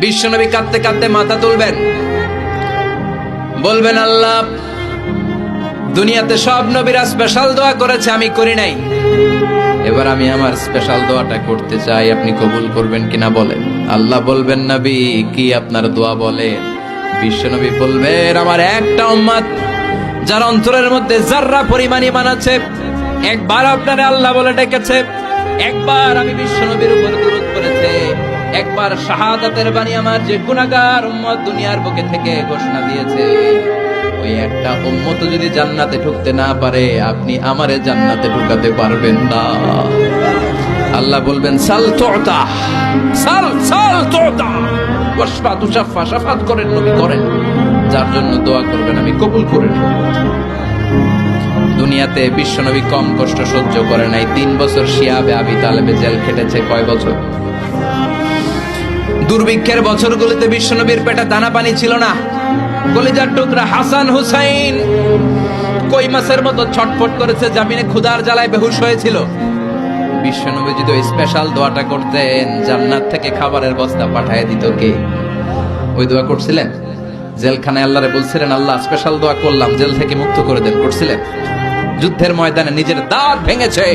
বিশ্বনবী কাঁদতে কাঁদতে মাথা তুলবেন, বলবেন আল্লাহ, দুনিয়াতে সব নবীরা স্পেশাল দোয়া করেছে, আমি করি নাই, এবার আমি আমার স্পেশাল দোয়াটা করতে চাই, আপনি কবুল করবেন কিনা বলেন। আল্লাহ বলবেন, নবী কি আপনার দোয়া বলেন? বিশ্বনবী বলবেন, আমার একটা উম্মত যার অন্তরের মধ্যে যাররা পরিমাণ ঈমান আছে, একবার আপনারে আল্লাহ বলে ডেকেছে, একবার আমি বিশ্বনবীর উপর দুরূদ পড়েছে, একবার শাহাদাতের বাণী আমার যে গুনাহগার উম্মত দুনিয়ার বুকে থেকে ঘোষণা দিয়েছে, ওই একটা উম্মত যদি জান্নাতে ঢুকতে না পারে, আপনি আমারে জান্নাতে ঢুকাতে পারবেন না। আল্লাহ বলবেন, সাল তুতা, সাল সাল তুতা, ওয়াশফা তুশাফা, শাফাত করেন নবী করেন, যার জন্য দোয়া করবেন আমি কবুল করে নেব। দুনিয়াতে বিশ্বনবী কম কষ্ট সহ্য করে নাই। 3 বছর শিয়াবে আবি তালেবে জেল খেটেছে। কয় বছর? দুর্ভিক্ষের বছরগুলোতে বিশ্বনবীর পেটে দানা পানি ছিল না। কলিজার টুকরা হাসান হুসাইন কই মাছের মতো ছটফট করেছে, জামিনে ক্ষুধার জ্বালায় বেহুশ হয়েছিল। বিশ্বনবী যদি ওই স্পেশাল দোয়াটা করতেন, জান্নাত থেকে খাবারের বস্তা পাঠিয়ে দিত কে? ওই দোয়া করছিলেন? জেলখানায় আল্লাহরে বলছিলেন, আল্লাহ স্পেশাল দোয়া করলাম, জেল থেকে মুক্ত করে দেন, করছিলেন? যুদ্ধের ময়দানে নিজের দাঁত ভেঙেছে,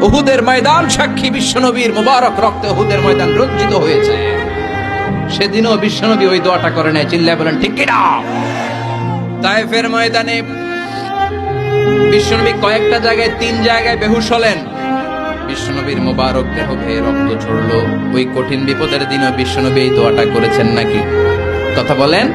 উহুদের ময়দান সাক্ষী, বিশ্বনবীর মুবারক রক্তে উহুদের ময়দান রঞ্জিত হয়েছে। সেদিনও বিশ্বনবী ওই দোয়াটা করে নাই। চিল্লায় বলেন ঠিক কিনা? তায়েফের ময়দানে বিশ্বনবী কয়েকটা জায়গায়, 3 জায়গায় বেহুশ হলেন। বিশ্বনবীর মুবারক দেহ বেয়ে রক্ত ঝরলো। ওই কঠিন বিপদের দিনও বিশ্বনবী এই দোয়াটা করেছেন নাকি? কথা বলেন।